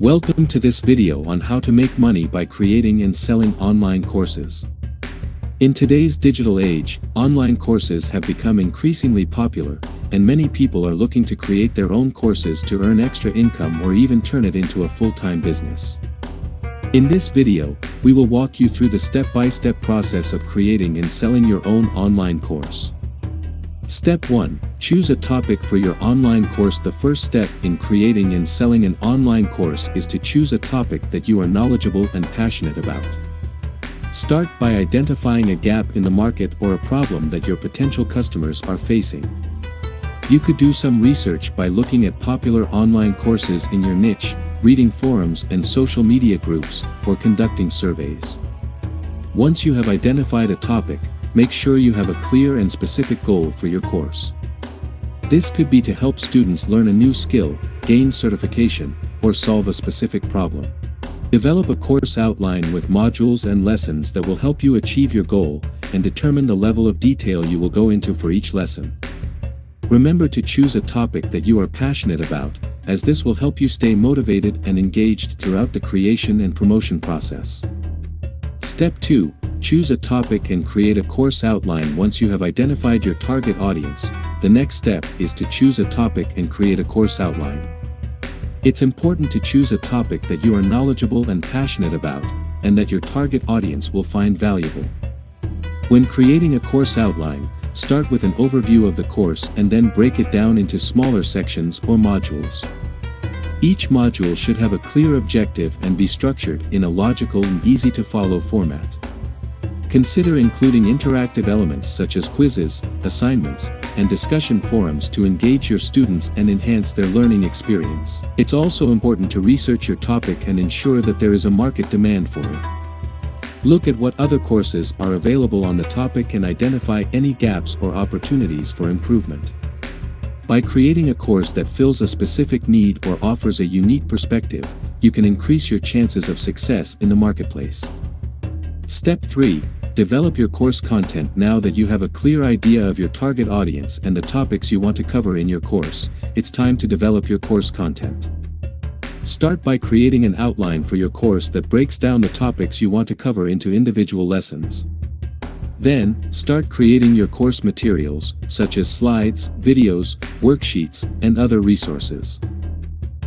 Welcome to this video on how to make money by creating and selling online courses. In today's digital age, online courses have become increasingly popular, and many people are looking to create their own courses to earn extra income or even turn it into a full-time business. In this video, we will walk you through the step-by-step process of creating and selling your own online course. Step 1. Choose a topic for your online course. The first step in creating and selling an online course is to choose a topic that you are knowledgeable and passionate about. Start by identifying a gap in the market or a problem that your potential customers are facing. You could do some research by looking at popular online courses in your niche, reading forums and social media groups, or conducting surveys. Once you have identified a topic, make sure you have a clear and specific goal for your course. This could be to help students learn a new skill, gain certification, or solve a specific problem. Develop a course outline with modules and lessons that will help you achieve your goal, and determine the level of detail you will go into for each lesson. Remember to choose a topic that you are passionate about, as this will help you stay motivated and engaged throughout the creation and promotion process. Step 2. Choose a topic and create a course outline. Once you have identified your target audience, the next step is to choose a topic and create a course outline. It's important to choose a topic that you are knowledgeable and passionate about, and that your target audience will find valuable. When creating a course outline, start with an overview of the course and then break it down into smaller sections or modules. Each module should have a clear objective and be structured in a logical and easy-to-follow format. Consider including interactive elements such as quizzes, assignments, and discussion forums to engage your students and enhance their learning experience. It's also important to research your topic and ensure that there is a market demand for it. Look at what other courses are available on the topic and identify any gaps or opportunities for improvement. By creating a course that fills a specific need or offers a unique perspective, you can increase your chances of success in the marketplace. Step 3. Develop your course content. Now that you have a clear idea of your target audience and the topics you want to cover in your course, it's time to develop your course content. Start by creating an outline for your course that breaks down the topics you want to cover into individual lessons. Then, start creating your course materials, such as slides, videos, worksheets, and other resources.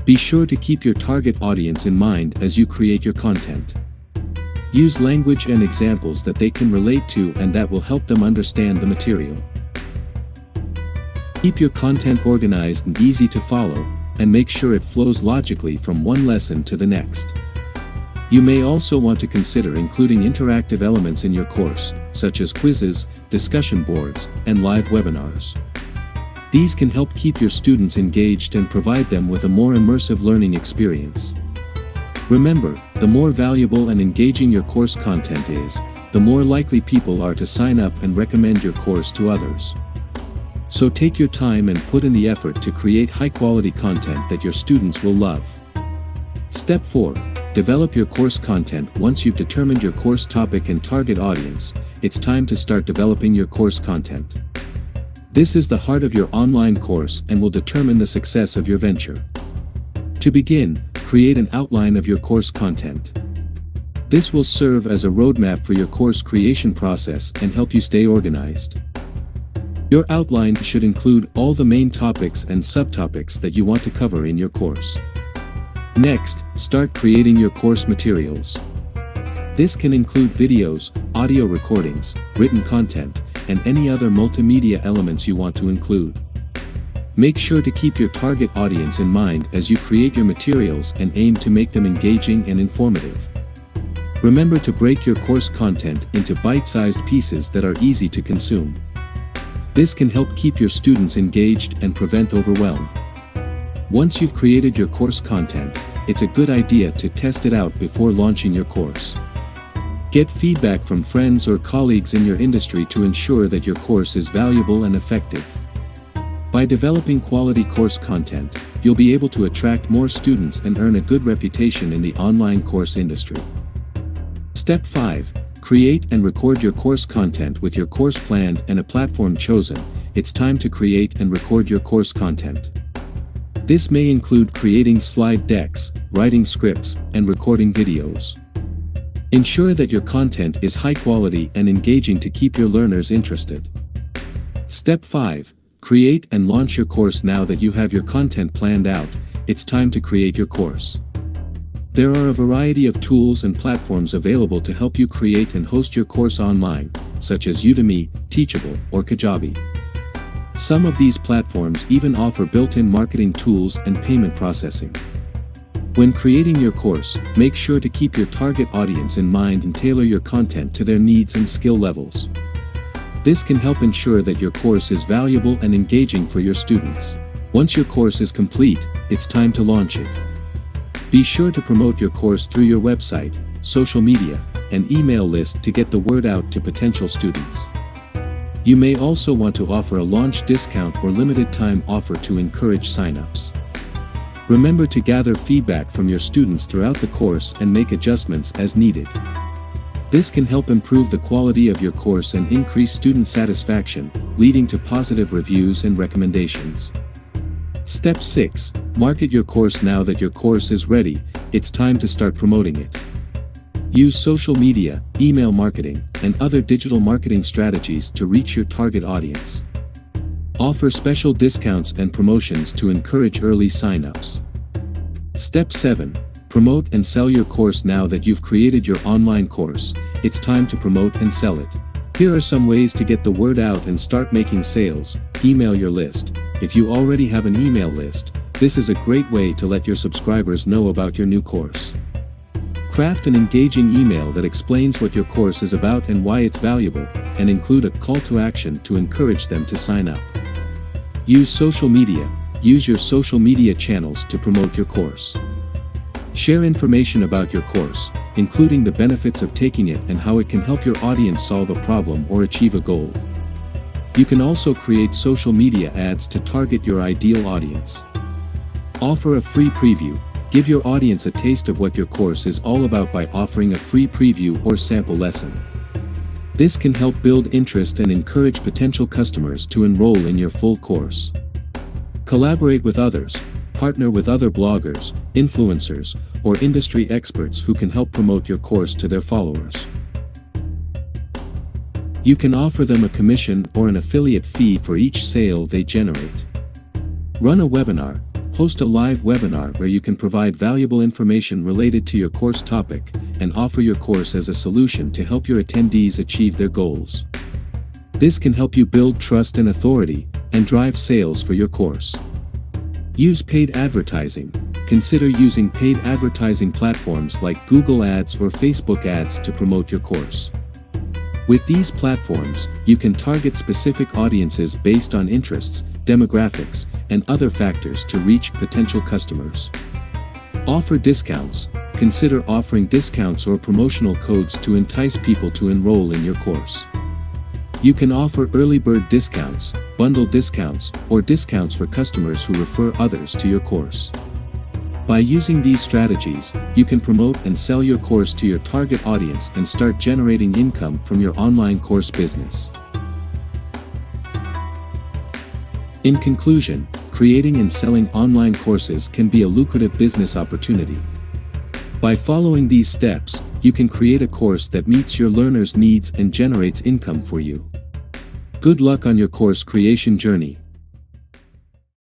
Be sure to keep your target audience in mind as you create your content. Use language and examples that they can relate to and that will help them understand the material. Keep your content organized and easy to follow, and make sure it flows logically from one lesson to the next. You may also want to consider including interactive elements in your course, such as quizzes, discussion boards, and live webinars. These can help keep your students engaged and provide them with a more immersive learning experience. Remember, the more valuable and engaging your course content is, the more likely people are to sign up and recommend your course to others. So take your time and put in the effort to create high-quality content that your students will love. Step 4. Develop your course content. Once you've determined your course topic and target audience, it's time to start developing your course content. This is the heart of your online course and will determine the success of your venture. To begin, create an outline of your course content. This will serve as a roadmap for your course creation process and help you stay organized. Your outline should include all the main topics and subtopics that you want to cover in your course. Next, start creating your course materials. This can include videos, audio recordings, written content, and any other multimedia elements you want to include. Make sure to keep your target audience in mind as you create your materials and aim to make them engaging and informative. Remember to break your course content into bite-sized pieces that are easy to consume. This can help keep your students engaged and prevent overwhelm. Once you've created your course content, it's a good idea to test it out before launching your course. Get feedback from friends or colleagues in your industry to ensure that your course is valuable and effective. By developing quality course content, you'll be able to attract more students and earn a good reputation in the online course industry. Step 5. Create and record your course content. With your course planned and a platform chosen, it's time to create and record your course content. This may include creating slide decks, writing scripts, and recording videos. Ensure that your content is high quality and engaging to keep your learners interested. Step 5. Create and launch your course. Now that you have your content planned out, it's time to create your course. There are a variety of tools and platforms available to help you create and host your course online, such as Udemy, Teachable, or Kajabi. Some of these platforms even offer built-in marketing tools and payment processing. When creating your course, make sure to keep your target audience in mind and tailor your content to their needs and skill levels. This can help ensure that your course is valuable and engaging for your students. Once your course is complete, it's time to launch it. Be sure to promote your course through your website, social media, and email list to get the word out to potential students. You may also want to offer a launch discount or limited time offer to encourage signups. Remember to gather feedback from your students throughout the course and make adjustments as needed. This can help improve the quality of your course and increase student satisfaction, leading to positive reviews and recommendations. Step 6. Market your course. Now that your course is ready, it's time to start promoting it. Use social media, email marketing, and other digital marketing strategies to reach your target audience. Offer special discounts and promotions to encourage early sign-ups. Step 7. Promote and sell your course. Now that you've created your online course, it's time to promote and sell it. Here are some ways to get the word out and start making sales. Email your list. If you already have an email list, this is a great way to let your subscribers know about your new course. Craft an engaging email that explains what your course is about and why it's valuable, and include a call to action to encourage them to sign up. Use social media. Use your social media channels to promote your course. Share information about your course, including the benefits of taking it and how it can help your audience solve a problem or achieve a goal. You can also create social media ads to target your ideal audience. Offer a free preview. Give your audience a taste of what your course is all about by offering a free preview or sample lesson. This can help build interest and encourage potential customers to enroll in your full course. Collaborate with others. Partner with other bloggers, influencers, or industry experts who can help promote your course to their followers. You can offer them a commission or an affiliate fee for each sale they generate. Run a webinar. Host a live webinar where you can provide valuable information related to your course topic and offer your course as a solution to help your attendees achieve their goals. This can help you build trust and authority and drive sales for your course. Use paid advertising. Consider using paid advertising platforms like Google Ads or Facebook Ads to promote your course. With these platforms, you can target specific audiences based on interests, demographics, and other factors to reach potential customers. Offer discounts. Consider offering discounts or promotional codes to entice people to enroll in your course. You can offer early bird discounts, bundle discounts, or discounts for customers who refer others to your course. By using these strategies, you can promote and sell your course to your target audience and start generating income from your online course business. In conclusion, creating and selling online courses can be a lucrative business opportunity. By following these steps, you can create a course that meets your learners' needs and generates income for you. Good luck on your course creation journey.